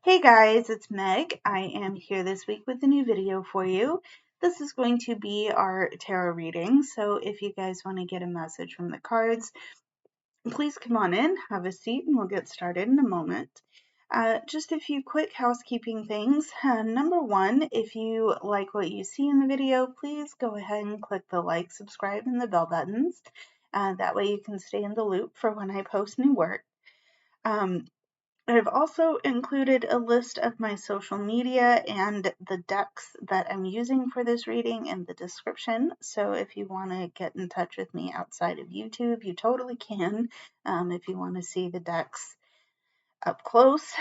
Hey guys, it's Meg. I am here this week with a new video for you. This is going to be our tarot reading, so if you guys want to get a message from the cards, please come on in, have a seat, and we'll get started in a moment. Just a few quick housekeeping things. Number one, if you like what you see in the video, please go ahead and click the like, subscribe, and the bell buttons. That way you can stay in the loop for when I post new work. I've also included a list of my social media and the decks that I'm using for this reading in the description. So if you want to get in touch with me outside of YouTube, you totally can. If you want to see the decks up close,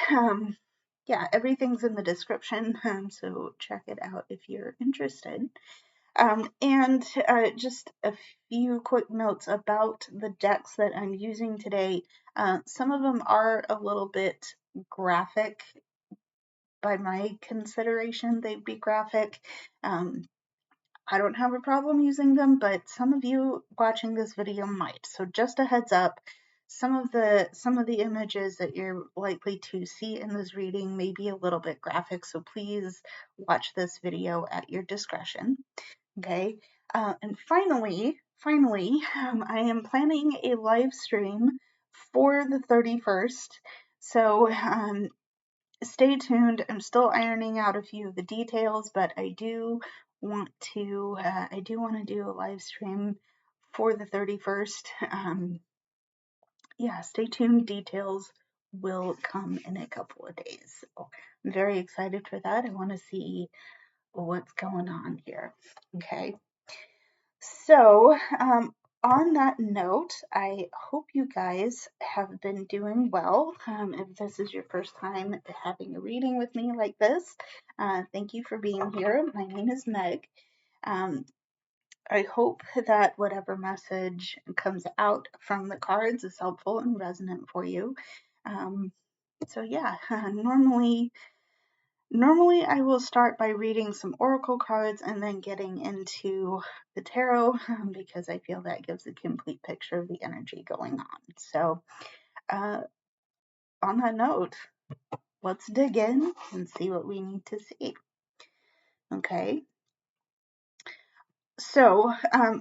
yeah, everything's in the description. So check it out if you're interested. And just a few quick notes about the decks that I'm using today. Some of them are a little bit graphic. By my consideration, they'd be graphic. I don't have a problem using them, but some of you watching this video might. So just a heads up, some of the images that you're likely to see in this reading may be a little bit graphic, so please watch this video at your discretion. Okay, and finally, I am planning a live stream for the 31st. So stay tuned. I'm still ironing out a few of the details, but I do want to do a live stream for the 31st. Yeah, stay tuned. Details will come in a couple of days. So I'm very excited for that. I want to see what's going on here. Okay. So, on that note, I hope you guys have been doing well. If this is your first time having a reading with me like this, thank you for being here. My name is Meg. I hope that whatever message comes out from the cards is helpful and resonant for you. So yeah, Normally, I will start by reading some oracle cards and then getting into the tarot because I feel that gives a complete picture of the energy going on. So, on that note, let's dig in and see what we need to see. Okay. So,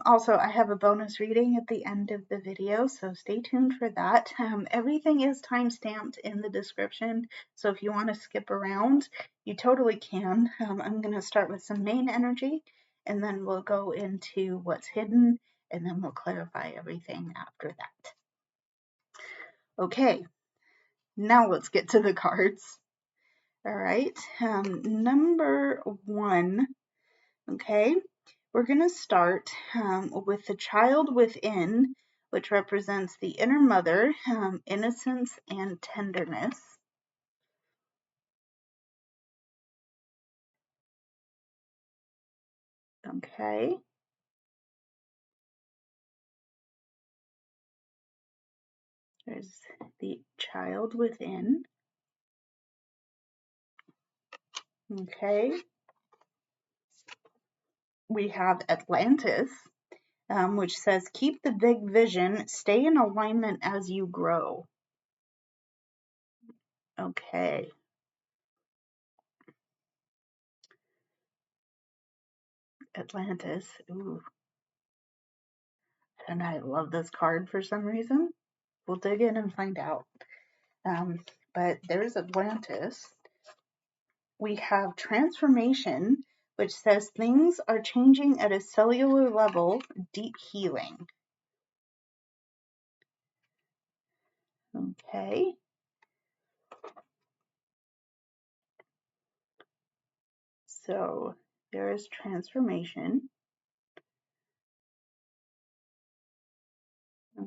also, I have a bonus reading at the end of the video, so stay tuned for that. Everything is time-stamped in the description, so if you want to skip around, you totally can. I'm going to start with some main energy, and then we'll go into what's hidden, and then we'll clarify everything after that. Okay, now let's get to the cards. All right, number one, okay? We're going to start with the child within, which represents the inner mother, innocence, and tenderness. Okay. There's the child within. Okay. We have Atlantis, which says, keep the big vision, stay in alignment as you grow. Okay. Atlantis. Ooh. And I love this card for some reason. We'll dig in and find out. But there's Atlantis. We have transformation, which says things are changing at a cellular level, deep healing. Okay. So there is transformation.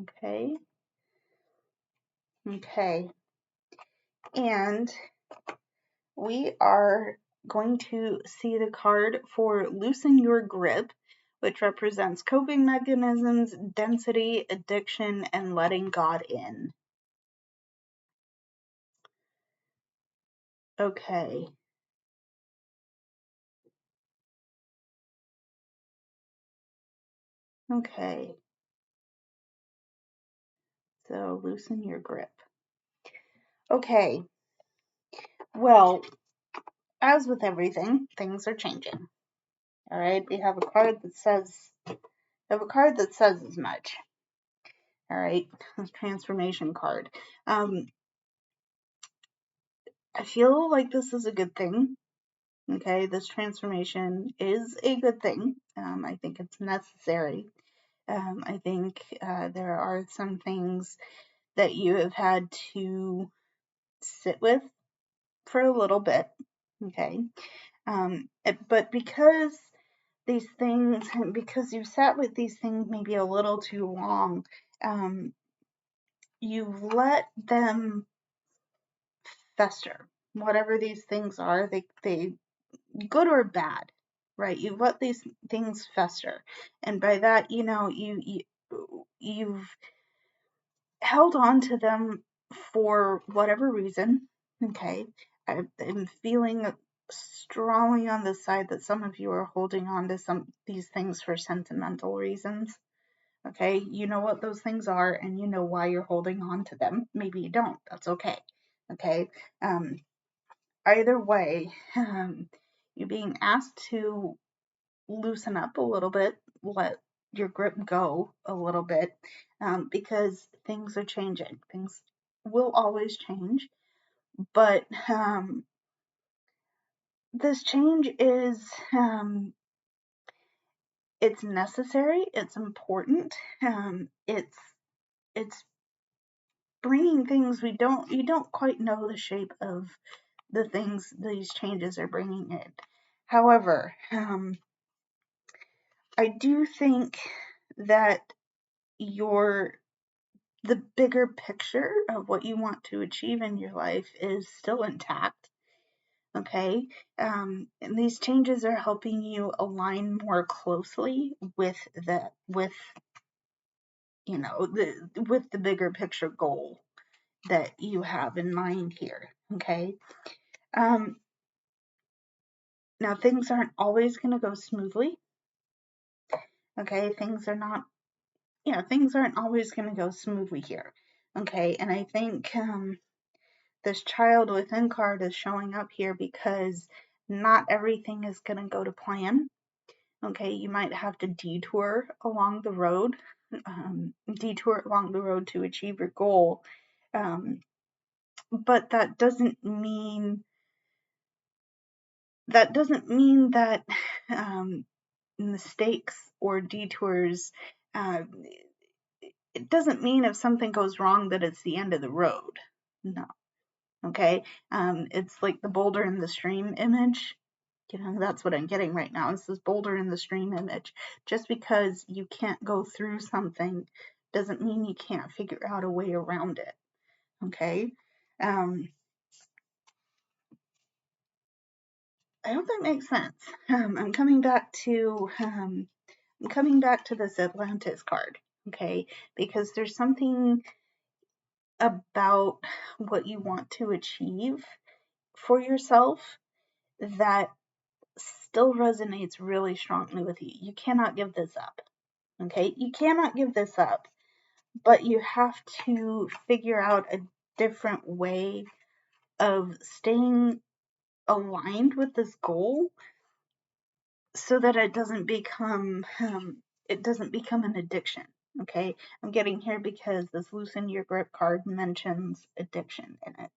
Okay. Okay. And we are going to see the card for loosen your grip, which represents coping mechanisms, density, addiction, and letting God in. Okay. Okay. So loosen your grip. Okay. Well, as with everything, things are changing. All right, we have a card that says as much. All right, this transformation card. I feel like this is a good thing. Okay, this transformation is a good thing. I think it's necessary. I think there are some things that you have had to sit with for a little bit. Okay, but because these things, because you've sat with these things maybe a little too long, you've let them fester. Whatever these things are, they good or bad, right? You let these things fester, and by that, you've held on to them for whatever reason. Okay, I'm feeling strongly on the side that some of you are holding on to some these things for sentimental reasons. Okay, you know what those things are, and you know why you're holding on to them. Maybe you don't. That's okay. Okay. Either way, you're being asked to loosen up a little bit, let your grip go a little bit, because things are changing. Things will always change, but this change is it's necessary. It's important. It's bringing things you don't quite know the shape of the things these changes are bringing in. However, I do think that your the bigger picture of what you want to achieve in your life is still intact. Okay, and these changes are helping you align more closely with the bigger picture goal that you have in mind here. Okay, um, now things aren't always going to go smoothly. Okay, things aren't always going to go smoothly here. Okay, and I think this child within card is showing up here because not everything is going to go to plan. Okay, you might have to detour along the road, to achieve your goal. But that doesn't mean that mistakes or detours. Uh, it doesn't mean if something goes wrong that it's the end of the road. No. Okay. It's like the boulder in the stream image. That's what I'm getting right now. It's this boulder in the stream image. Just because you can't go through something doesn't mean you can't figure out a way around it. Okay. I hope that makes sense. I'm coming back to this Atlantis card. Okay, because there's something about what you want to achieve for yourself that still resonates really strongly with you. You cannot give this up. Okay, you cannot give this up, but you have to figure out a different way of staying aligned with this goal so that it doesn't become an addiction. Okay, I'm getting here because this loosen your grip card mentions addiction in it.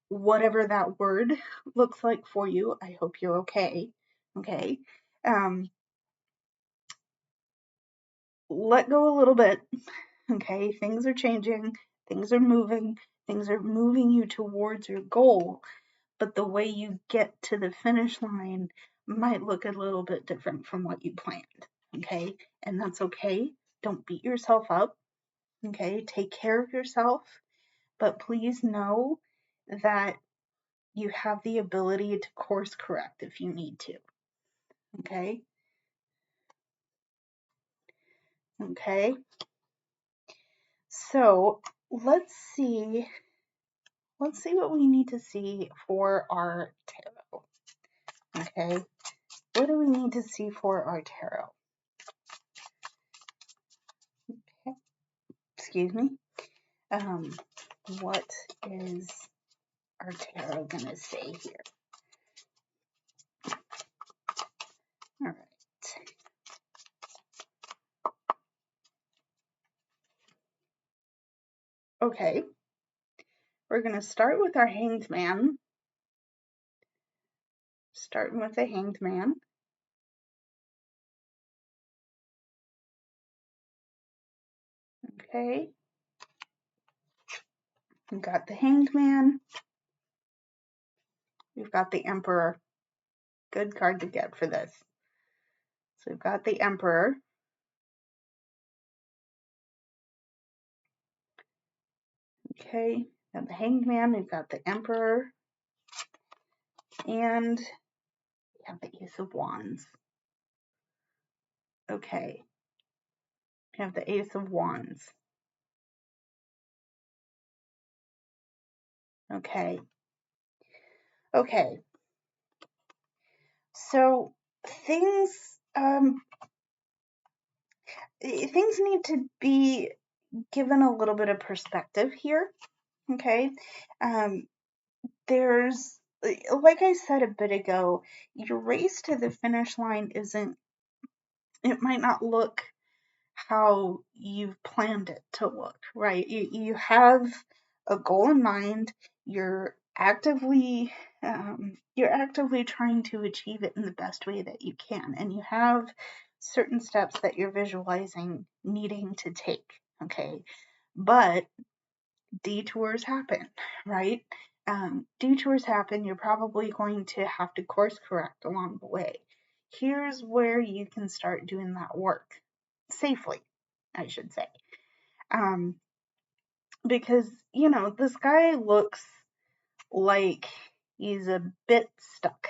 Whatever that word looks like for you, I hope you're okay. Okay, let go a little bit. Okay, things are changing, things are moving you towards your goal, but the way you get to the finish line might look a little bit different from what you planned. Okay, and that's okay. Don't beat yourself up. Okay, take care of yourself, but please know that you have the ability to course correct if you need to. Okay. Okay. So let's see what we need to see for our tarot. Okay. What do we need to see for our tarot? Okay. Excuse me. What is our tarot gonna say here? All right. Okay. We're gonna start with our Hanged Man. Starting with the Hanged Man. Okay. We've got the Hanged Man. We've got the Emperor. Good card to get for this. So we've got the Emperor. Okay. We have the Hanged Man. We've got the Emperor. And we have the Ace of Wands. Okay. We have the Ace of Wands. Okay. Okay. So things things need to be given a little bit of perspective here. Okay. There's, like I said a bit ago, your race to the finish line it might not look how you've planned it to look, right? You have a goal in mind. You're actively trying to achieve it in the best way that you can, and you have certain steps that you're visualizing needing to take. Okay, but detours happen, right? Detours happen. You're probably going to have to course correct along the way. Here's where you can start doing that work safely, I should say. Because, this guy looks like he's a bit stuck,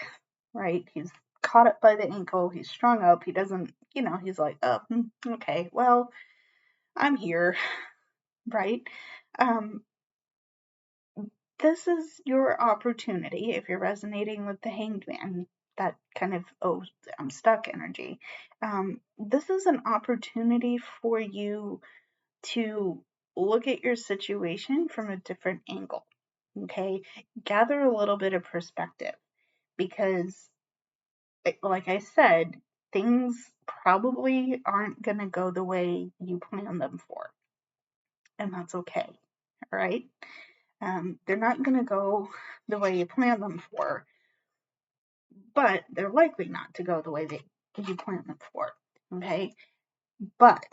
right? He's caught up by the ankle. He's strung up. He doesn't, he's like, oh, okay, well, I'm here, right? This is your opportunity if you're resonating with the Hanged Man, that kind of, oh, I'm stuck energy. This is an opportunity for you to look at your situation from a different angle. Okay, gather a little bit of perspective, because, like I said, things probably aren't going to go the way you plan them for, and that's okay. All right. They're not going to go the way you plan them for, but they're likely not to go the way that you plan them for. Okay. But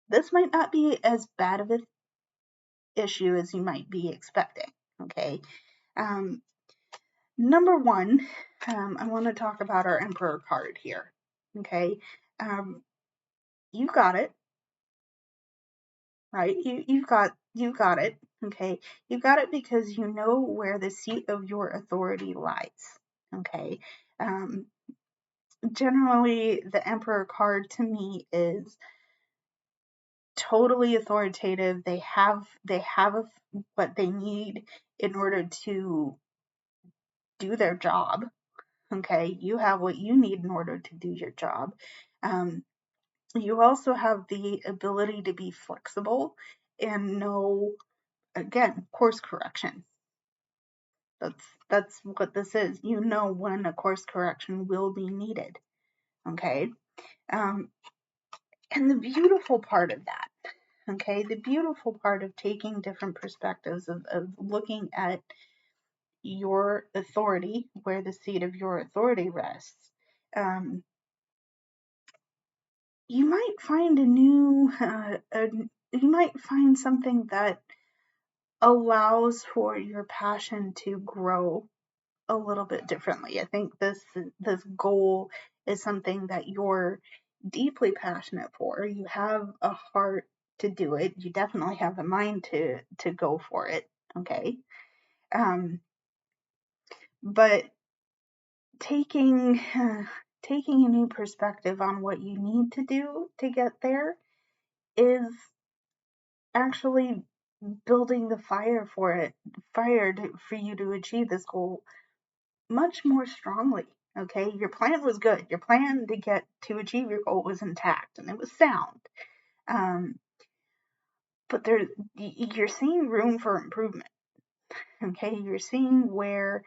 this might not be as bad of an issue as you might be expecting. Okay. Number one, I want to talk about our Emperor card here. Okay. You got it, right? You've got it. Okay. You got it because you know where the seat of your authority lies. Okay. Generally, the Emperor card to me is totally authoritative. They have what they need in order to do their job. Okay, you have what you need in order to do your job. You also have the ability to be flexible and know, again, course correction. That's what this is. You know when a course correction will be needed. Okay. And the beautiful part of that, okay, the beautiful part of taking different perspectives, of looking at your authority, where the seat of your authority rests, you might find you might find something that allows for your passion to grow a little bit differently. I think this goal is something that you're deeply passionate for. You have a heart to do it. You definitely have the mind to go for it. Okay. But taking taking a new perspective on what you need to do to get there is actually building the fire for you to achieve this goal much more strongly. Okay, your plan was good. Your plan to achieve your goal was intact and it was sound. But you're seeing room for improvement. Okay, you're seeing where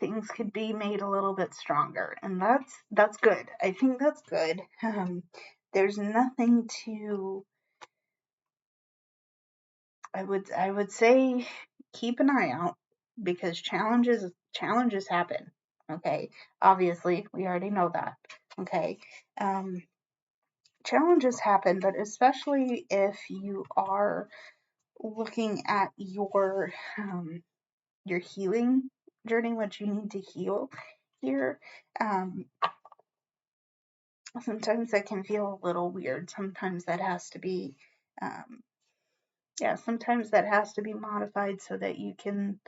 things could be made a little bit stronger, and that's good. I think that's good. There's nothing to. I would say keep an eye out because challenges happen. Okay, obviously we already know that. Okay, um, challenges happen, but especially if you are looking at your healing journey, what you need to heal here. Um, Sometimes that can feel a little weird. Sometimes that has to be, um, yeah, sometimes that has to be modified so that you can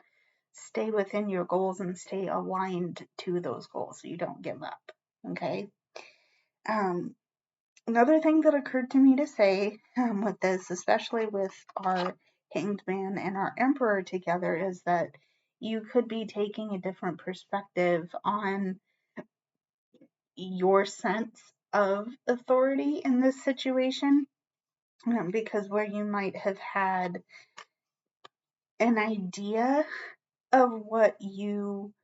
stay within your goals and stay aligned to those goals so you don't give up. Okay. Um, Another thing that occurred to me to say with this, especially with our Hanged Man and our Emperor together, is that you could be taking a different perspective on your sense of authority in this situation, because where you might have had an idea of what you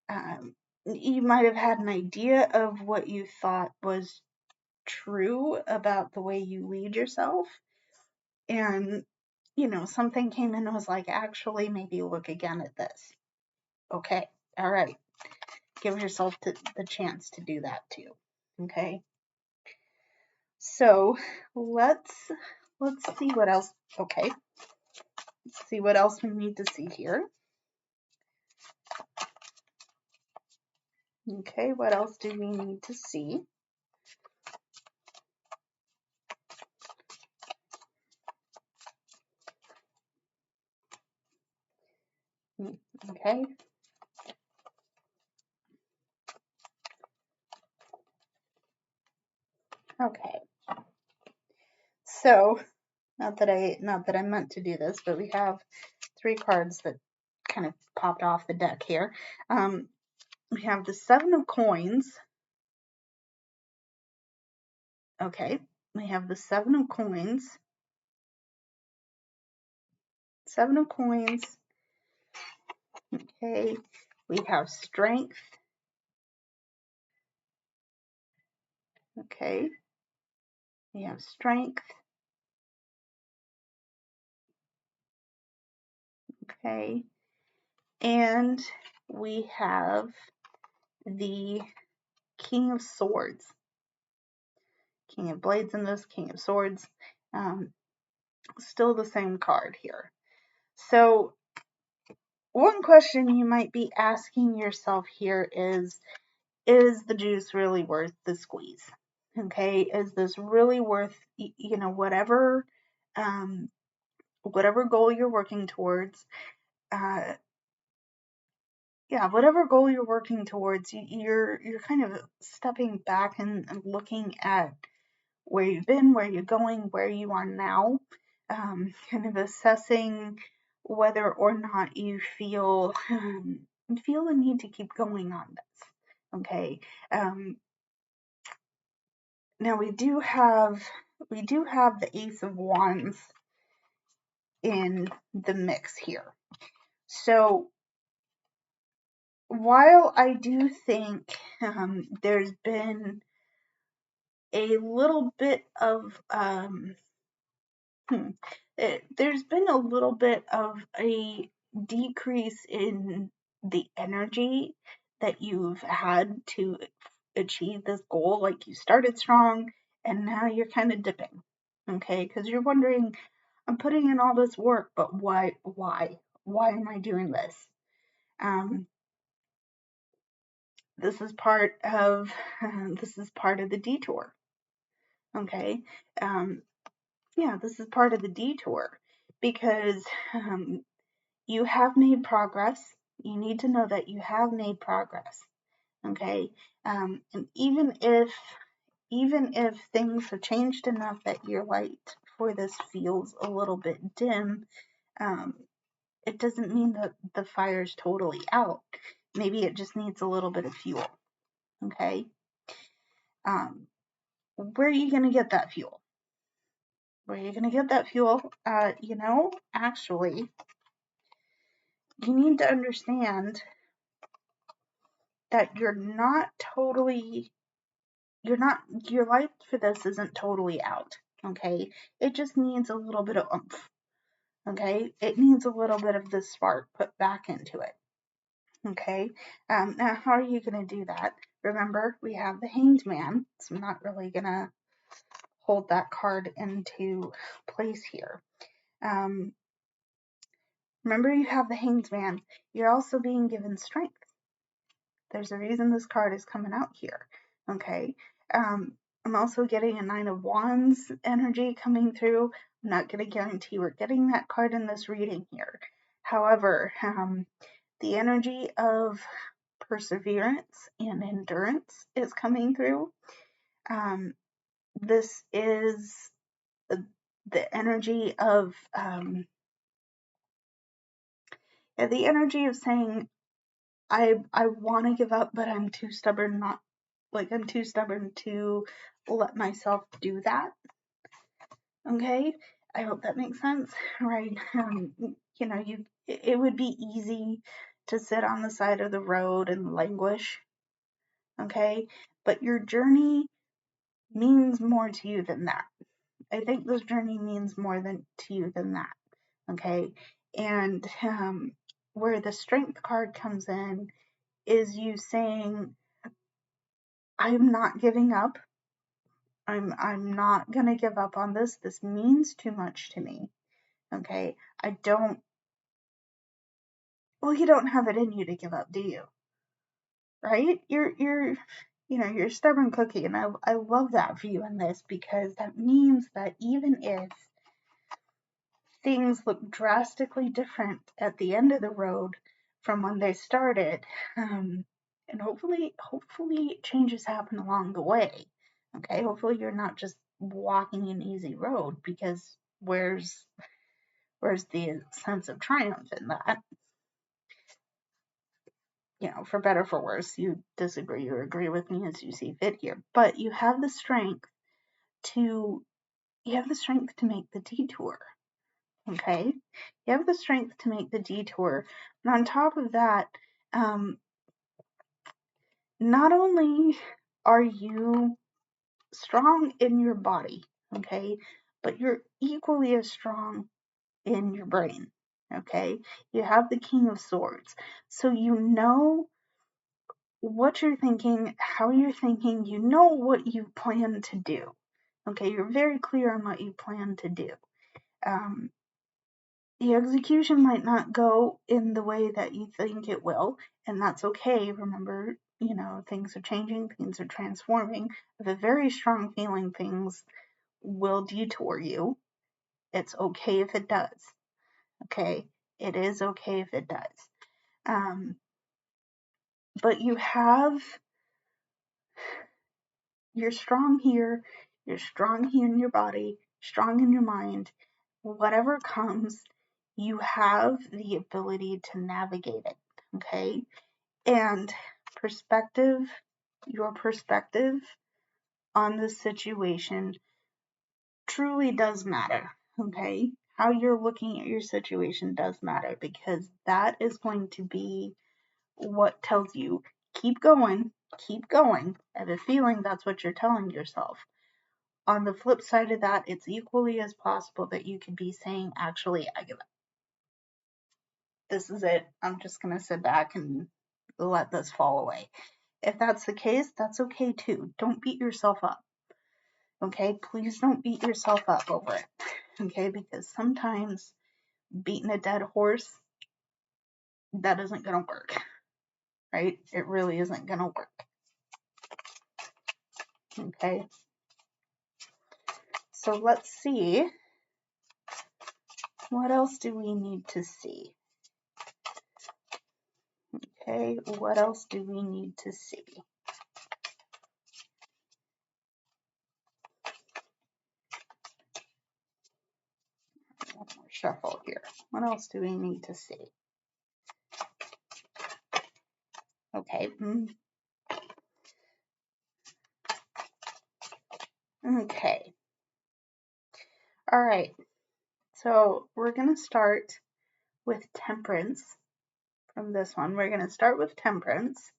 might have had an idea of what you thought was true about the way you lead yourself, and something came in and was like, actually, maybe look again at this. Okay, all right, give yourself the chance to do that too. Okay, so let's see what else. Okay, let's see what else we need to see here. Okay, what else do we need to see? Okay. Okay. So, not that I meant to do this, but we have 3 cards that kind of popped off the deck here. We have the 7 of Coins. Okay. We have the 7 of Coins. 7 of Coins. Okay. We have Strength. Okay. We have Strength. Okay. And we have the King of Swords. King of Blades in this, King of Swords. Still the same card here. So, one question you might be asking yourself here is the juice really worth the squeeze? Okay, is this really worth, whatever goal you're working towards? Whatever goal you're working towards, you're kind of stepping back and looking at where you've been, where you're going, where you are now, kind of assessing whether or not you feel the need to keep going on this. Okay. Now we do have the Ace of Wands in the mix here. So while I do think there's been a little bit of there's been a little bit of a decrease in the energy that you've had to achieve this goal. Like, you started strong and now you're kind of dipping. Okay, because you're wondering, I'm putting in all this work, but why am I doing this? This is part of the detour. Okay, this is part of the detour because you have made progress. You need to know that you have made progress. Okay, and even if things have changed enough that your light for this feels a little bit dim, it doesn't mean that the fire's totally out. Maybe it just needs a little bit of fuel. Okay, where are you going to get that fuel? Where are you going to get that fuel? Actually, you need to understand that your life for this isn't totally out, okay? It just needs a little bit of oomph, okay? It needs a little bit of the spark put back into it, okay? Now, how are you going to do that? Remember, we have the Hanged Man, so I'm not really going to hold that card into place here. Remember, you have the Hanged Man. You're also being given strength. There's a reason this card is coming out here, okay? I'm also getting a Nine of Wands energy coming through. I'm not going to guarantee we're getting that card in this reading here. However, the energy of perseverance and endurance is coming through. This is the energy of saying, I want to give up, but I'm too stubborn to let myself do that. Okay, I hope that makes sense, right? It would be easy to sit on the side of the road and languish, okay? But your journey means more to you than that. I think this journey means more to you than that, okay? And where the strength card comes in is you saying, I'm not giving up. I'm not gonna give up on this. This means too much to me. Okay. You don't have it in you to give up, do you? Right? You're a stubborn cookie, and I love that for you in this, because that means that even if things look drastically different at the end of the road from when they started, and hopefully changes happen along the way. Okay, hopefully you're not just walking an easy road, because where's the sense of triumph in that? For better, for worse, you disagree or agree with me as you see fit here. But you have the strength to make the detour. Okay, you have the strength to make the detour, and on top of that, not only are you strong in your body, okay, but you're equally as strong in your brain. Okay, you have the King of Swords, so you know what you're thinking, how you're thinking, you know what you plan to do. Okay, you're very clear on what you plan to do. The execution might not go in the way that you think it will, and that's okay. Remember, things are changing, things are transforming. I have a very strong feeling things will detour you. It's okay if it does. Okay, it is okay if it does. But you're strong here, you're strong here in your body, strong in your mind. Whatever comes, you have the ability to navigate it, okay? And your perspective on the situation truly does matter, okay? How you're looking at your situation does matter, because that is going to be what tells you, keep going, keep going. I have a feeling that's what you're telling yourself. On the flip side of that, it's equally as possible that you could be saying, actually, I give up. This is it. I'm just going to sit back and let this fall away. If that's the case, that's okay too. Don't beat yourself up. Okay? Please don't beat yourself up over it. Okay? Because sometimes beating a dead horse, that isn't going to work. Right? It really isn't going to work. Okay? So let's see. What else do we need to see? Okay, what else do we need to see? One more shuffle here. What else do we need to see? Okay. Okay. All right. So we're going to start with Temperance. from this one. We're going to start with Temperance.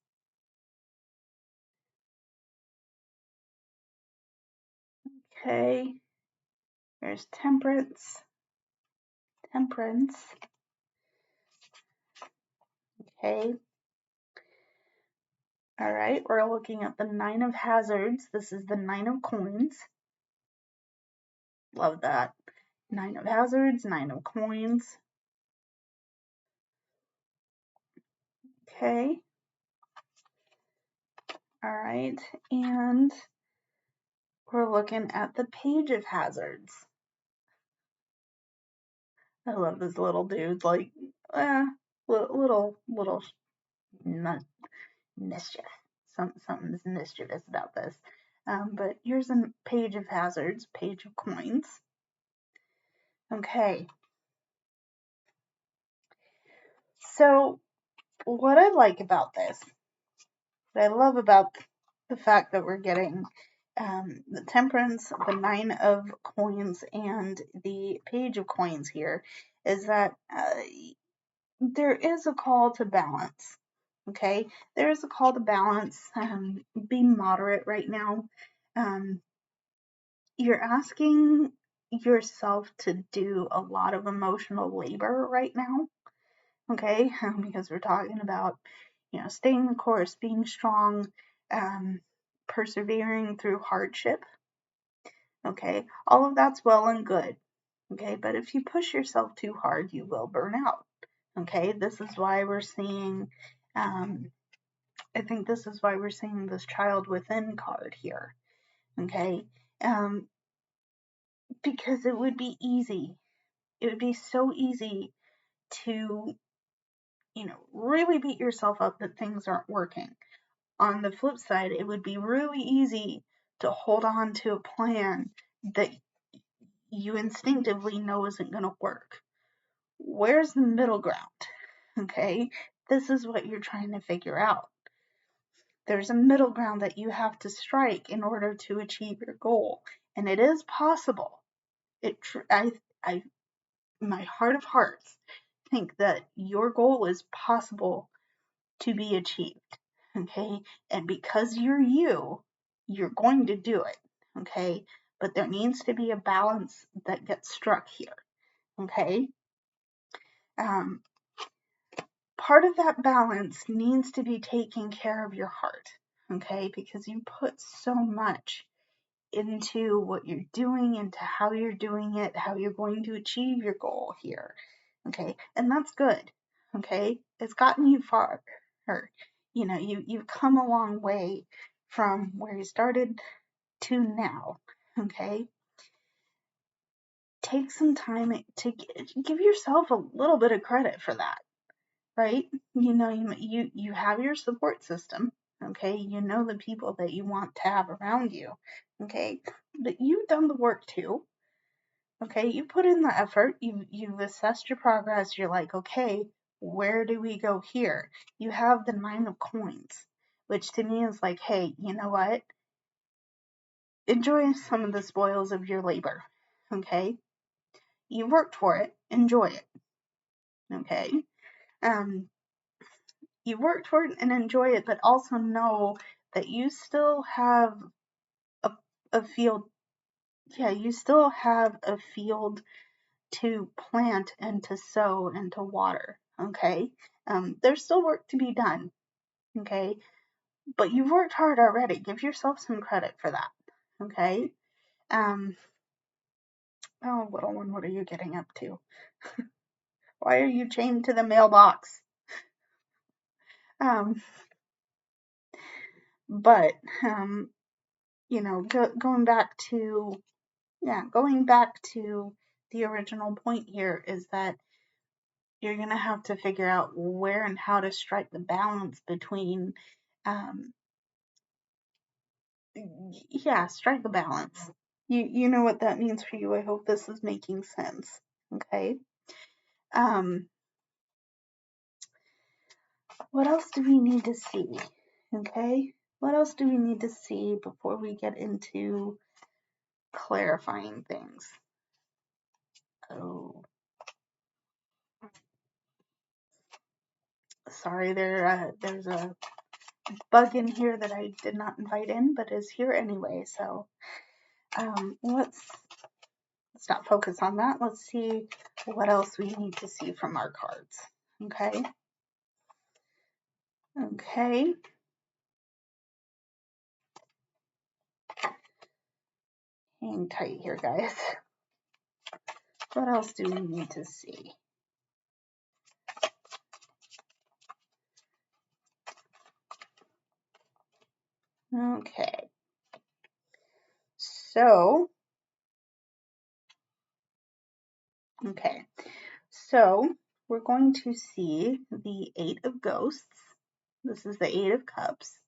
Okay, there's Temperance. Temperance. Okay. All right, we're looking at the Nine of Hazards. This is the Nine of Coins. Love that. Nine of Hazards, Nine of Coins. Okay. All right, and we're looking at the Page of Hazards. I love this little dude, like, little mischief. Something's mischievous about this. But here's a Page of Hazards, Page of Coins. Okay. So what I like about this, what I love about the fact that we're getting the Temperance, the Nine of Coins, and the Page of Coins here, is that there is a call to balance. Okay, there is a call to balance. Be moderate right now. You're asking yourself to do a lot of emotional labor right now. Okay, because we're talking about, staying the course, being strong, persevering through hardship. Okay, all of that's well and good. Okay, but if you push yourself too hard, you will burn out. Okay, this is why we're seeing, I think this is why we're seeing this child within card here. Okay, because it would be easy. It would be so easy to, really beat yourself up that things aren't working. On the flip side, it would be really easy to hold on to a plan that you instinctively know isn't going to work. Where's the middle ground? Okay, this is what you're trying to figure out. There's a middle ground that you have to strike in order to achieve your goal, and it is possible. I, my heart of hearts, think that your goal is possible to be achieved. Okay, and because you're going to do it. Okay, but there needs to be a balance that gets struck here. Okay, part of that balance needs to be taking care of your heart. Okay, because you put so much into what you're doing, into how you're doing it, how you're going to achieve your goal here. Okay, and that's good. Okay, it's gotten you far. Or, you've come a long way from where you started to now. Okay, take some time to give yourself a little bit of credit for that, right? You have your support system. Okay, you know the people that you want to have around you. Okay, but you've done the work too. Okay, you put in the effort, you've assessed your progress, you're like, okay, where do we go here? You have the Nine of Coins, which to me is like, hey, you know what? Enjoy some of the spoils of your labor. Okay? You worked for it, enjoy it. Okay? You worked for it and enjoy it, but also know that you still have a field. Yeah, you still have a field to plant and to sow and to water. Okay, there's still work to be done. Okay, but you've worked hard already. Give yourself some credit for that. Okay. Oh, little one, what are you getting up to? Why are you chained to the mailbox? But going back to the original point here is that you're going to have to figure out where and how to strike the balance between, strike the balance. You know what that means for you. I hope this is making sense. Okay. What else do we need to see? Okay. What else do we need to see before we get into clarifying things? Oh. sorry, there's a bug in here that I did not invite in, but is here anyway. So let's not focus on that. Let's see what else we need to see from our cards. Okay. Okay. Hang tight here, guys. What else do we need to see? Okay. So, okay. So, we're going to see the Eight of Ghosts. This is the Eight of Cups.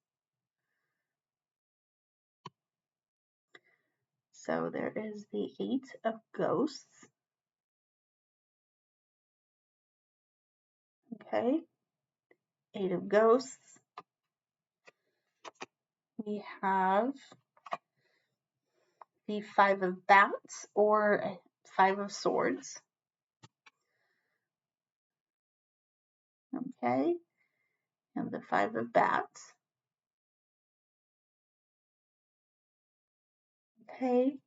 So, there is the Eight of Ghosts. Okay. Eight of Ghosts. We have the Five of Bats or Five of Swords. Okay. And the Five of Bats. Okay.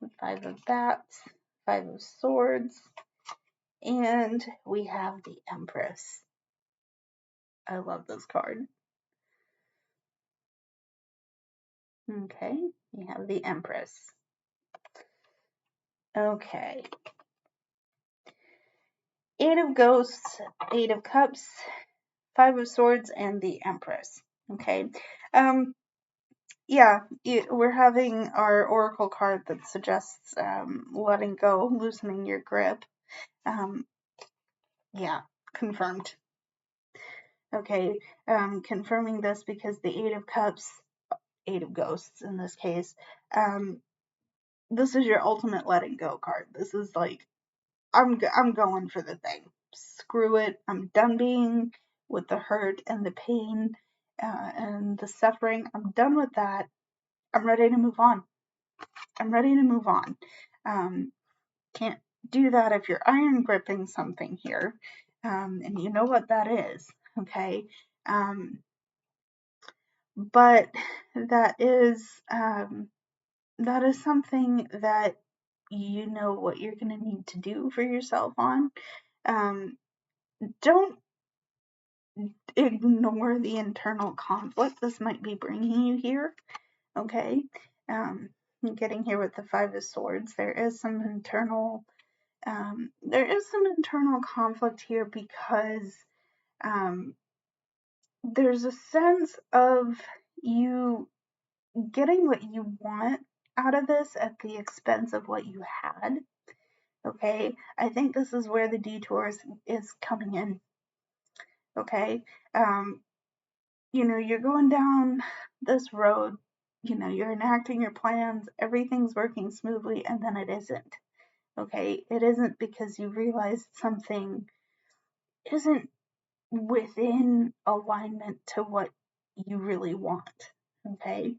The Five of Bats, Five of Swords, and we have the Empress. I love this card. Okay, we have the Empress. Okay. Eight of Ghosts, Eight of Cups, Five of Swords, and the Empress. Okay. Yeah, we're having our Oracle card that suggests letting go, loosening your grip. Yeah, confirmed. Okay, confirming this because the Eight of Cups, Eight of Ghosts in this case, this is your ultimate letting go card. This is like, I'm going for the thing. Screw it. I'm done being with the hurt and the pain and the suffering. I'm done with that. I'm ready to move on. I'm ready to move on. Can't do that if you're iron gripping something here. And you know what that is, okay? But that is something that you know what you're going to need to do for yourself on. Don't ignore the internal conflict this might be bringing you here, okay? Getting here with the Five of Swords, there is some internal conflict here because there's a sense of you getting what you want out of this at the expense of what you had. Okay, I think this is where the detours is coming in. Okay, you're going down this road, you're enacting your plans, everything's working smoothly, and then it isn't. Okay, it isn't because you realized something isn't within alignment to what you really want. Okay,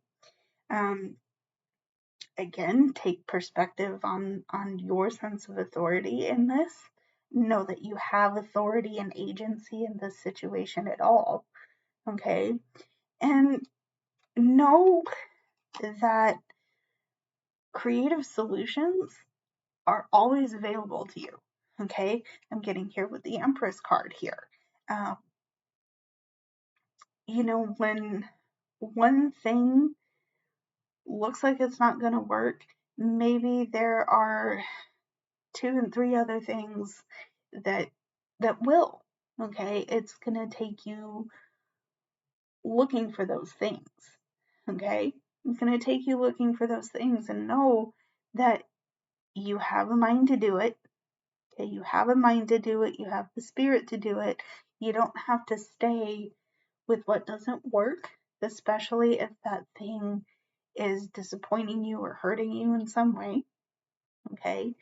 again, take perspective on your sense of authority in this. Know that you have authority and agency in this situation at all. Okay, and know that creative solutions are always available to you. Okay, I'm getting here with the Empress card here. When one thing looks like it's not going to work, maybe there are 2 and 3 other things that will. Okay, it's going to take you looking for those things. Okay, it's going to take you looking for those things and know that you have a mind to do it. Okay, you have a mind to do it. You have the spirit to do it. You don't have to stay with what doesn't work, especially if that thing is disappointing you or hurting you in some way. Okay,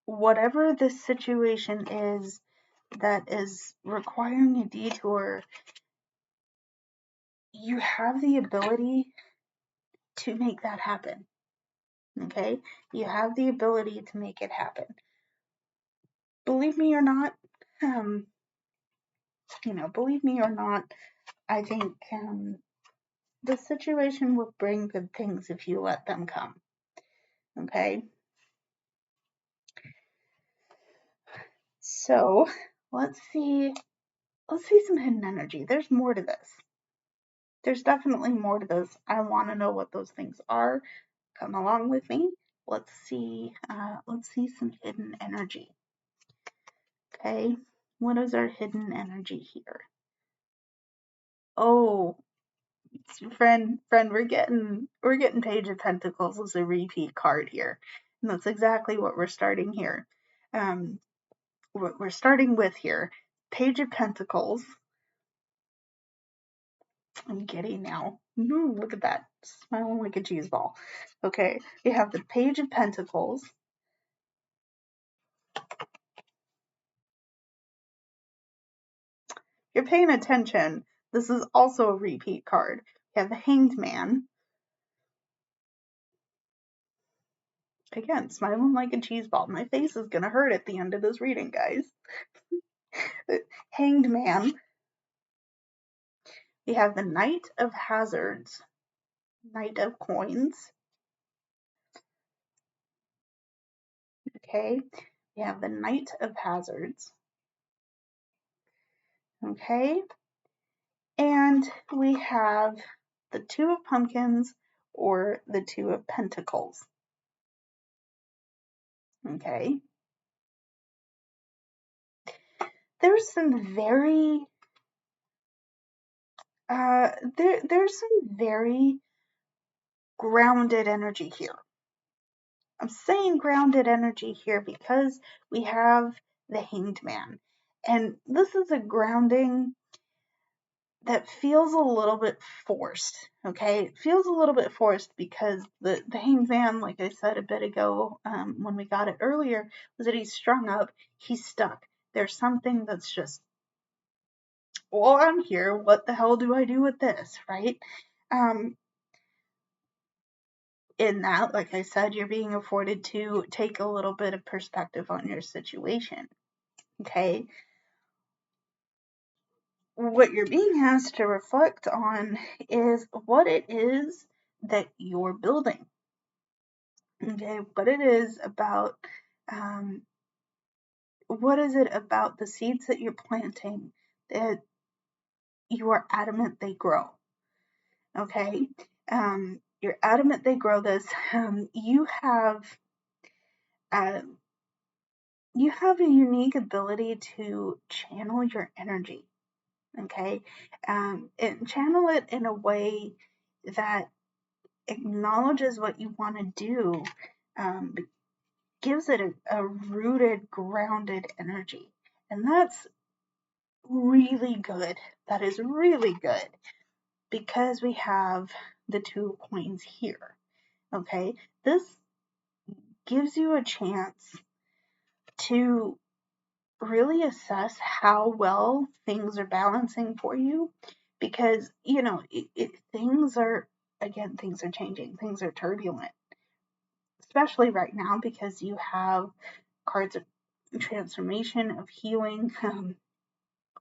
whatever the situation is that is requiring a detour, you have the ability to make that happen. Okay, you have the ability to make it happen. Believe me or not, Believe me or not, I think the situation will bring good things if you let them come. Okay? So, let's see some hidden energy. There's more to this. There's definitely more to this. I want to know what those things are. Come along with me. Let's see some hidden energy. Okay? What is our hidden energy here? Oh, friend, we're getting Page of Pentacles as a repeat card here. And that's exactly what we're starting here. What we're starting with here, Page of Pentacles. I'm giddy now. Look at that. Smiling like a cheese ball. Okay, we have the Page of Pentacles. You're paying attention. This is also a repeat card. We have the Hanged Man. Again, smiling like a cheese ball. My face is gonna hurt at the end of this reading, guys. Hanged Man. We have the Knight of Hazards. Knight of Coins. Okay, we have the Knight of Hazards. Okay, and we have the Two of Pumpkins or the Two of Pentacles. Okay, there's some very there's some very grounded energy here. I'm saying grounded energy here because we have the Hanged Man, and this is a grounding that feels a little bit forced. Okay, it feels a little bit forced because the Hanged Man, like I said a bit ago, when we got it earlier, was that he's strung up, he's stuck. There's something that's just, well, I'm here. What the hell do I do with this, right? In that, like I said, you're being afforded to take a little bit of perspective on your situation. Okay, what you're being asked to reflect on is what it is that you're building. Okay, what it is about, what is it about the seeds that you're planting that you are adamant they grow? Okay, you're adamant they grow this. You have uh, a unique ability to channel your energy. Okay, and channel it in a way that acknowledges what you want to do, gives it a rooted, grounded energy. And that's really good. That is really good because we have the Two of Coins here. Okay, this gives you a chance to really assess how well things are balancing for you because, things are, again, things are changing, things are turbulent, especially right now because you have cards of transformation, of healing,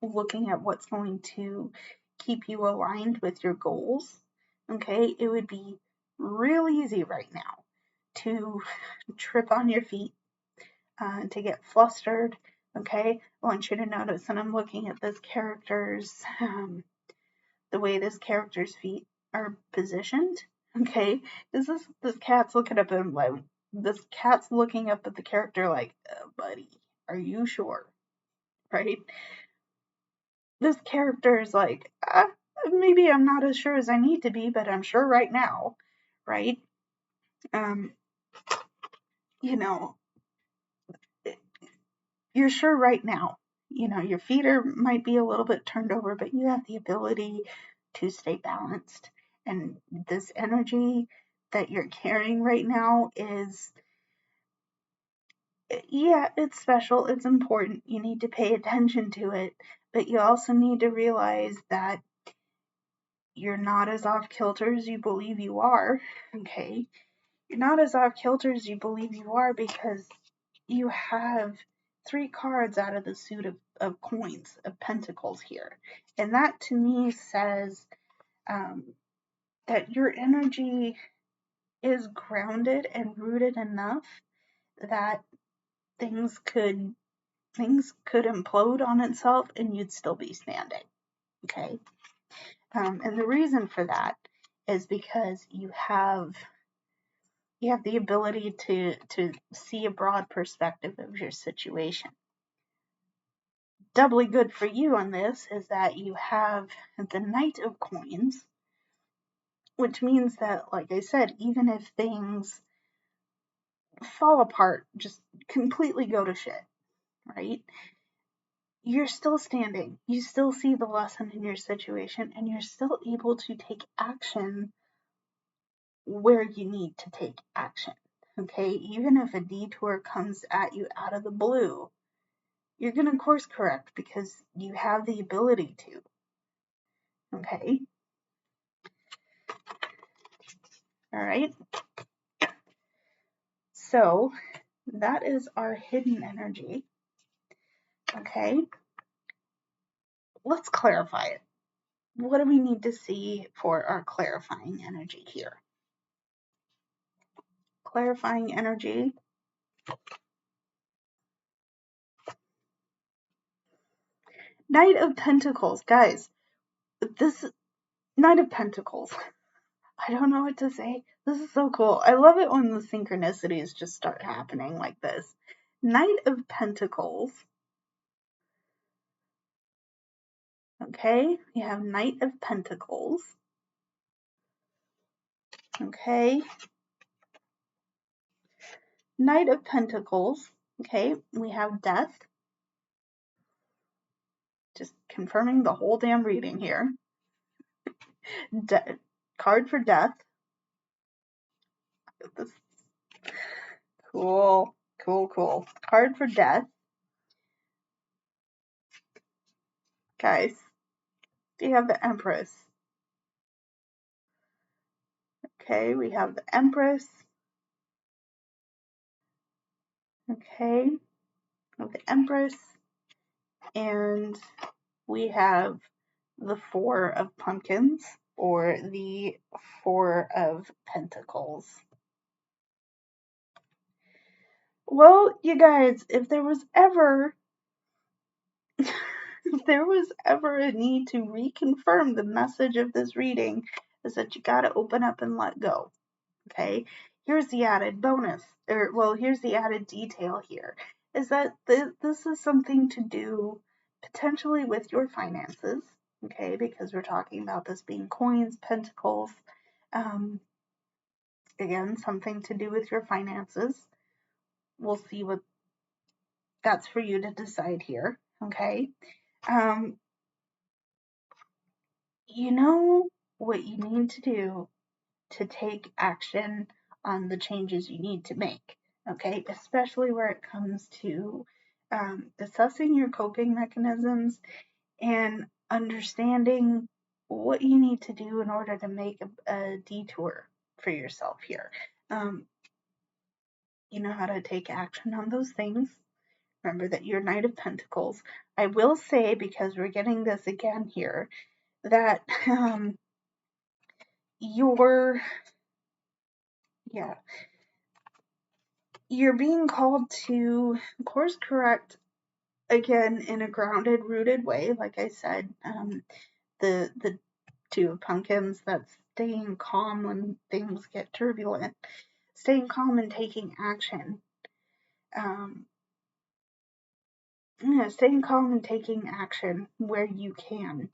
looking at what's going to keep you aligned with your goals. Okay, it would be real easy right now to trip on your feet, to get flustered. Okay, I want you to notice that I'm looking at this character's, the way this character's feet are positioned. Okay, this cat's looking up at him like, this cat's looking up at the character like, buddy, are you sure? Right? This character is like, maybe I'm not as sure as I need to be, but I'm sure right now, right? Um, you know, you're sure right now. Your feet might be a little bit turned over, but you have the ability to stay balanced. And this energy that you're carrying right now is, yeah, it's special, it's important. You need to pay attention to it, but you also need to realize that you're not as off kilter as you believe you are. Okay, you're not as off kilter as you believe you are because you have 3 cards out of the suit of coins, of pentacles here. And that to me says that your energy is grounded and rooted enough that things could implode on itself and you'd still be standing. Okay. And the reason for that is because you have the ability to see a broad perspective of your situation. Doubly good for you on this is that you have the Knight of Coins, which means that, like I said, even if things fall apart, just completely go to shit, right? You're still standing. You still see the lesson in your situation, and you're still able to take action where you need to take action. Okay, even if a detour comes at you out of the blue, you're going to course correct because you have the ability to. Okay, all right. So that is our hidden energy. Okay, let's clarify it. What do we need to see for our clarifying energy here? Clarifying energy. Knight of Pentacles, guys. This Knight of Pentacles. I don't know what to say. This is so cool. I love it when the synchronicities just start happening like this. Knight of Pentacles. Okay, we have Knight of Pentacles. Okay. Knight of Pentacles. Okay, we have Death. Just confirming the whole damn reading here. Card for Death. This cool. Card for Death. Guys, you have the Empress. Okay, we have the Empress. Okay, we have the Empress. And we have the Four of Pumpkins, or the Four of Pentacles. Well, you guys, if there was ever a need to reconfirm the message of this reading, is that you gotta open up and let go. Okay, here's the added bonus, here's the added detail here, is that this is something to do potentially with your finances, okay, because we're talking about this being coins, pentacles, again, something to do with your finances. We'll see what that's for you to decide here, okay. You know what you need to do to take action on the changes you need to make, okay? Especially where it comes to assessing your coping mechanisms and understanding what you need to do in order to make a detour for yourself here. You know how to take action on those things. Remember that you're Knight of Pentacles. I will say, because we're getting this again here, that you're being called to course correct again in a grounded, rooted way. Like I said, the Two of Pumpkins, that's staying calm when things get turbulent, staying calm and taking action. Staying calm and taking action where you can.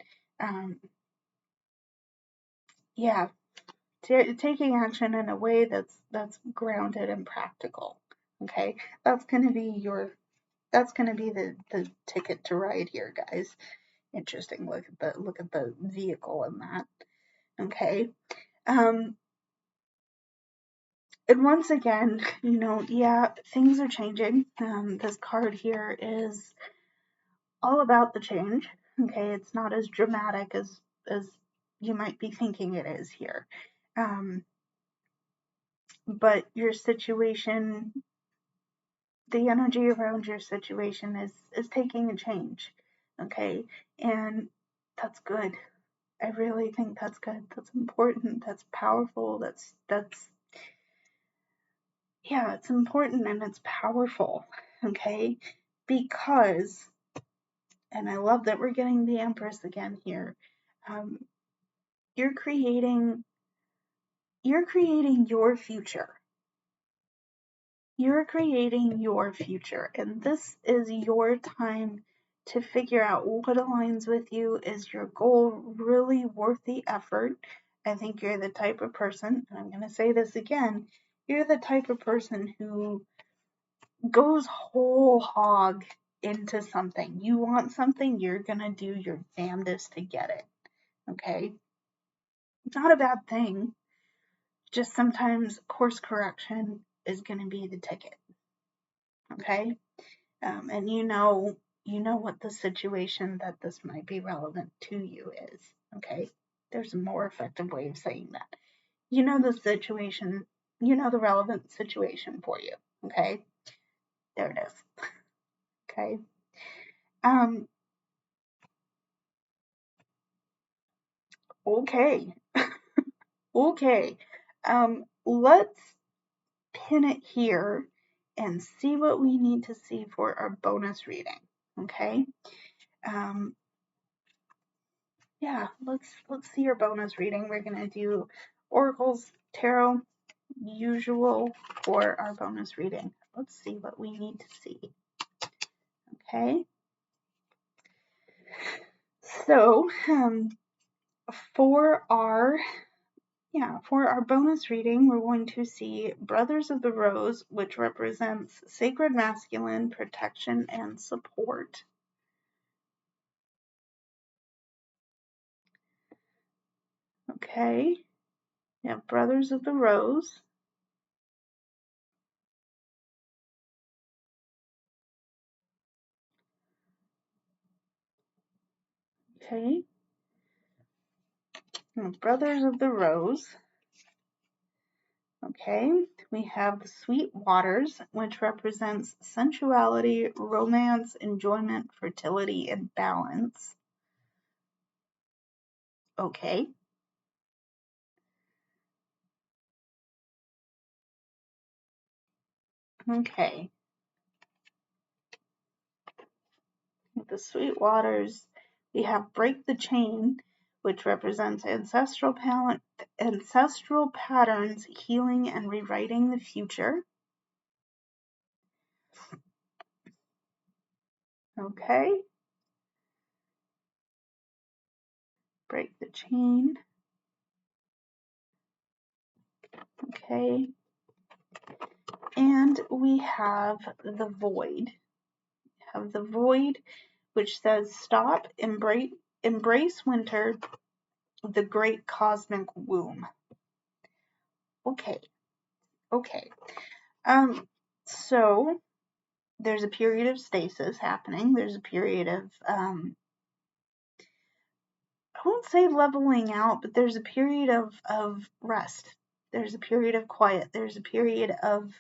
Taking action in a way that's grounded and practical. Okay, that's gonna be the ticket to ride here, guys. Interesting. Look at the vehicle in that. Okay. And once again, things are changing. This card here is all about the change. Okay, it's not as dramatic as you might be thinking it is here. But your situation, the energy around your situation is taking a change. okay? And that's good. I really think that's good. That's important. That's powerful. Yeah, it's important and it's powerful, okay? Because, and I love that we're getting the Empress again here. Um, you're creating your future. You're creating your future, and this is your time to figure out what aligns with you. Is your goal really worth the effort? I think you're the type of person, and I'm going to say this again, you're the type of person who goes whole hog into something. You want something, you're going to do your damnedest to get it. Okay? Not a bad thing. Just sometimes course correction is going to be the ticket. Okay? And you know what the situation that this might be relevant to you is. Okay? There's a more effective way of saying that. You know the situation, you know the relevant situation for you. Okay? There it is. Okay? Um, okay. Okay. Let's pin it here and see what we need to see for our bonus reading. Okay. Um, yeah, let's see your bonus reading. We're gonna do Oracle's Tarot usual for our bonus reading. Let's see what we need to see. Okay. So for our bonus reading, we're going to see Brothers of the Rose, which represents sacred masculine protection and support. Okay. We have Brothers of the Rose. Okay. Brothers of the Rose. Okay. We have Sweet Waters, which represents sensuality, romance, enjoyment, fertility, and balance. Okay. Okay. With the Sweet Waters, we have Break the Chain, which represents ancestral patterns, healing, and rewriting the future. Okay. Break the Chain. Okay. And we have the Void. We have the Void, which says stop, embrace winter, the great cosmic womb. Okay. Okay. So there's a period of stasis happening. There's a period of I won't say leveling out, but there's a period of rest. There's a period of quiet. There's a period of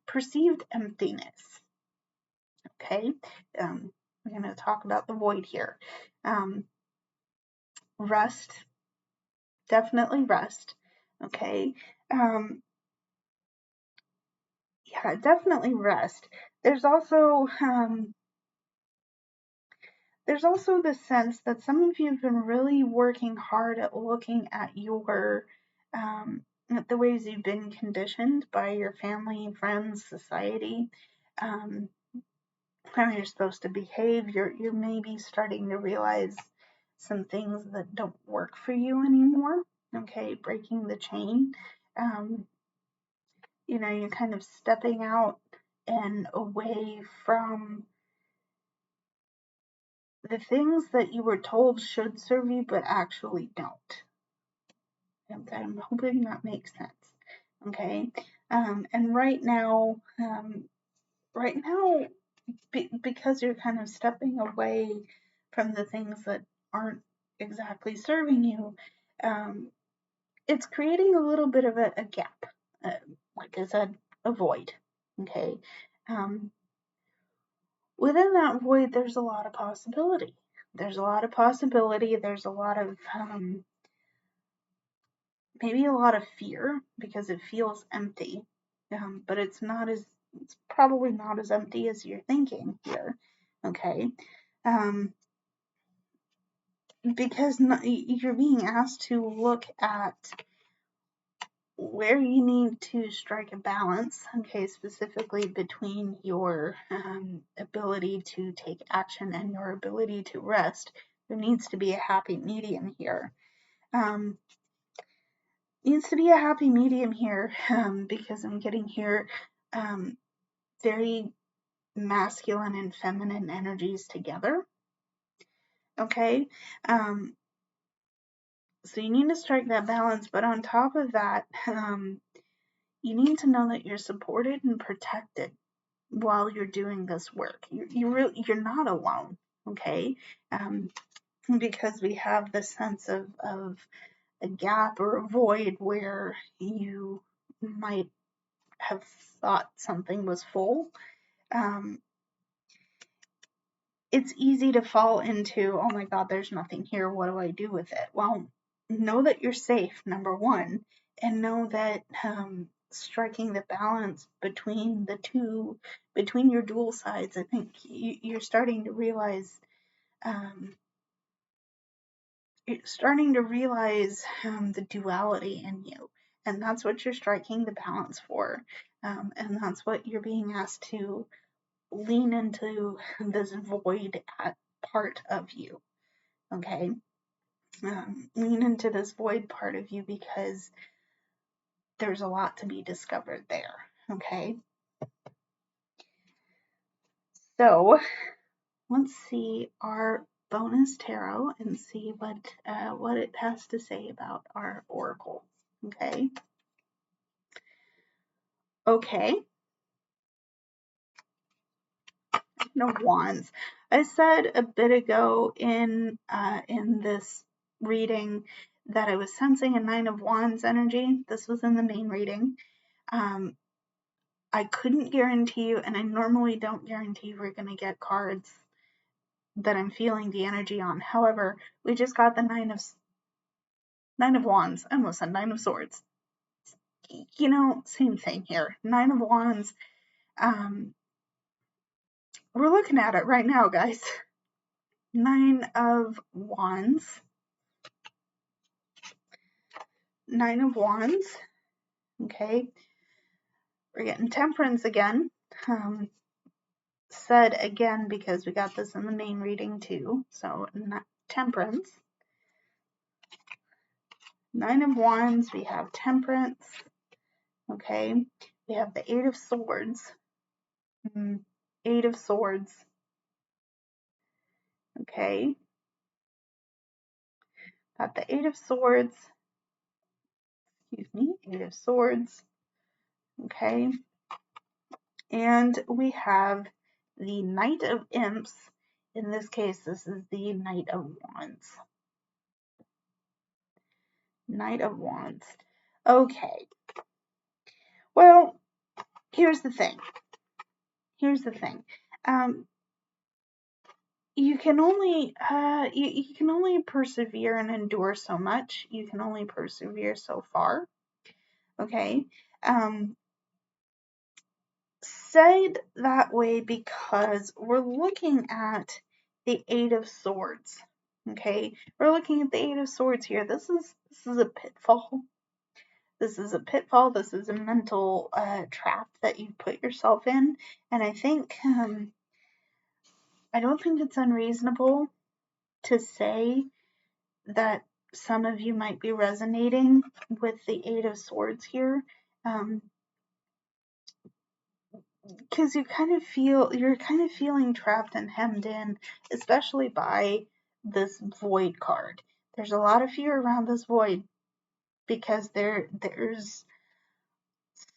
perceived emptiness. Okay, we're going to talk about the void here. Rest, definitely rest. Okay, yeah, definitely rest. There's also the sense that some of you have been really working hard at looking at your at the ways you've been conditioned by your family, friends, society, how you're supposed to behave. You're maybe starting to realize some things that don't work for you anymore. Okay, breaking the chain. You're kind of stepping out and away from the things that you were told should serve you but actually don't. And I'm hoping that makes sense. Okay. And right now, because you're kind of stepping away from the things that aren't exactly serving you, it's creating a little bit of a gap. Like I said, a void. Okay. within that void, there's a lot of possibility. There's a lot of possibility. There's a lot of maybe a lot of fear because it feels empty, but it's probably not as empty as you're thinking here. Okay, because you're being asked to look at where you need to strike a balance, okay, specifically between your ability to take action and your ability to rest. There needs to be a happy medium here. Needs to be a happy medium here because I'm getting here very masculine and feminine energies together. Okay, so you need to strike that balance, but on top of that, you need to know that you're supported and protected while you're doing this work. You're not alone, okay? Because we have this sense of a gap or a void where you might have thought something was full. It's easy to fall into, oh my God, there's nothing here. What do I do with it? Well, know that you're safe, number one, and know that striking the balance between the two, between your dual sides, I think you're starting to realize, the duality in you, and that's what you're striking the balance for, and that's what you're being asked to lean into this void part of you. Okay, lean into this void part of you because there's a lot to be discovered there. Okay, so let's see our bonus tarot and see what it has to say about our oracle. Okay, no wands. I said a bit ago in this reading that I was sensing a Nine of Wands energy. This was in the main reading. I couldn't guarantee you, and I normally don't guarantee we're going to get cards that I'm feeling the energy on. However, we just got the Nine of Wands. I almost said Nine of Swords. You know, same thing here. Nine of Wands. We're looking at it right now, guys. Nine of Wands. Nine of Wands. Okay. We're getting Temperance again. Said again because we got this in the main reading too. So, Temperance. Nine of Wands. We have Temperance. Okay. We have the Eight of Swords. Eight of Swords. Okay. Got the Eight of Swords. Excuse me. Eight of Swords. Okay. And we have the Knight of Imps. In this case, this is the Knight of Wands. Knight of Wands. Okay. Well, here's the thing. You can only you can only persevere and endure so much. You can only persevere so far. Okay. Said that way because we're looking at the Eight of Swords. Okay, we're looking at the Eight of Swords here. This is a pitfall. This is a pitfall. This is a mental trap that you put yourself in, and I think I don't think it's unreasonable to say that some of you might be resonating with the Eight of Swords here. Because you're kind of feeling trapped and hemmed in, especially by this void card. There's a lot of fear around this void because there's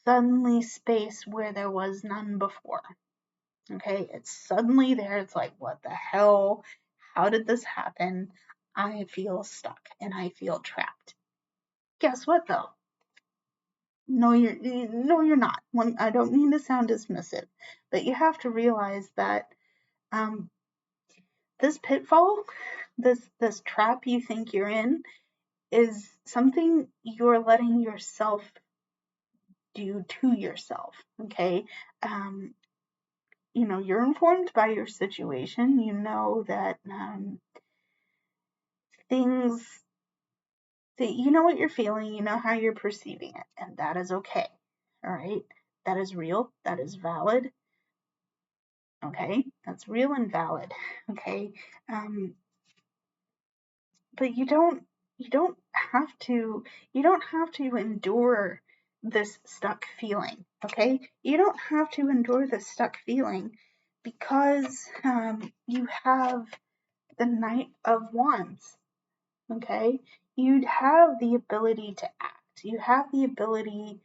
suddenly space where there was none before. Okay, it's suddenly there. It's like, what the hell? How did this happen? I feel stuck and I feel trapped. Guess what though? No, you're not. I don't mean to sound dismissive, but you have to realize that This pitfall, this trap you think you're in, is something you're letting yourself do to yourself. Okay. You're informed by your situation. You know that things that you know what you're feeling, you know how you're perceiving it, and that is okay. All right. That is real. That is valid. Okay. That's real and valid. Okay. But you don't have to endure this stuck feeling. Okay. You don't have to endure this stuck feeling because you have the Knight of Wands. Okay. You have the ability to act. You have the ability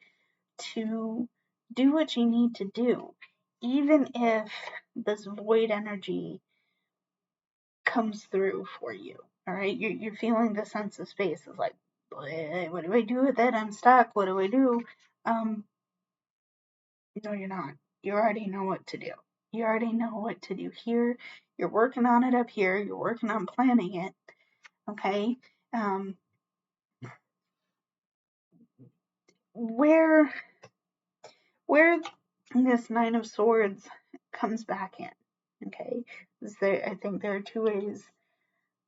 to do what you need to do, even if this void energy comes through for you. All right, you're feeling the sense of space. It's like, what do I do with it? I'm stuck. What do I do? Um, no, you're not. You already know what to do. You already know what to do here. You're working on it up here. You're working on planning it. Okay. Um, where this Nine of Swords comes back in. Okay, I think there are two ways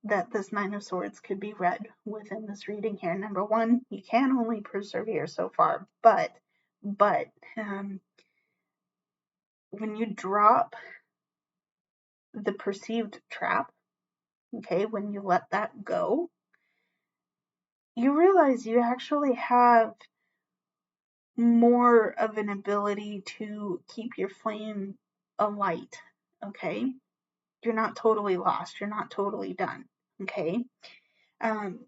that this Nine of Swords could be read within this reading here. Number one, you can only persevere so far, but when you drop the perceived trap, okay, when you let that go, you realize you actually have more of an ability to keep your flame alight, okay? You're not totally lost. You're not totally done, okay? And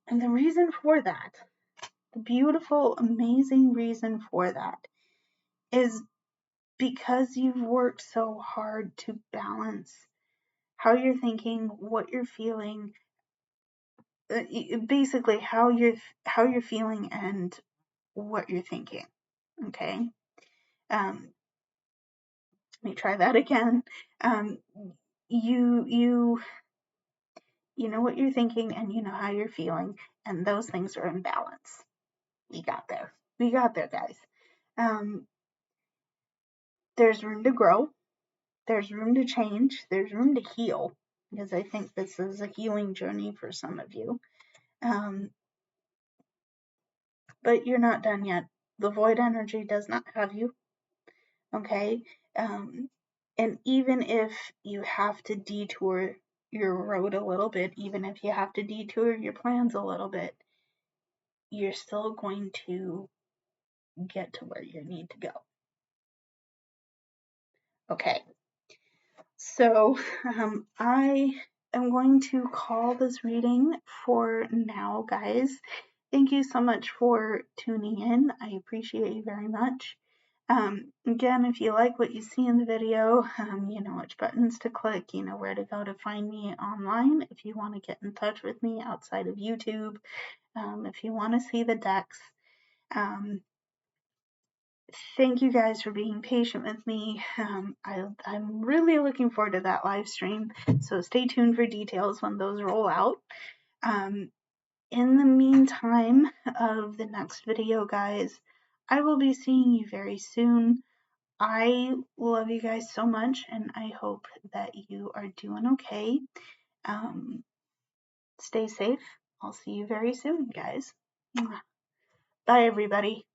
the reason for that, the beautiful, amazing reason for that, is because you've worked so hard to balance how you're thinking, what you're feeling, basically how you're feeling and what you're thinking. Okay. Let me try that again. Um, you know what you're thinking and you know how you're feeling, and those things are in balance. We got there. We got there, guys. There's room to grow. There's room to change. There's room to heal, because I think this is a healing journey for some of you. But you're not done yet. The void energy does not have you. Okay. And even if you have to detour your road a little bit, even if you have to detour your plans a little bit, you're still going to get to where you need to go. Okay. So I am going to call this reading for now, guys. Thank you so much for tuning in. I appreciate you very much. Again, if you like what you see in the video, you know which buttons to click, you know where to go to find me online. If you want to get in touch with me outside of YouTube, if you want to see the decks, thank you guys for being patient with me. I'm really looking forward to that live stream, so stay tuned for details when those roll out. In the meantime of the next video, guys, I will be seeing you very soon. I love you guys so much, and I hope that you are doing okay. Stay safe. I'll see you very soon, guys. Bye, everybody.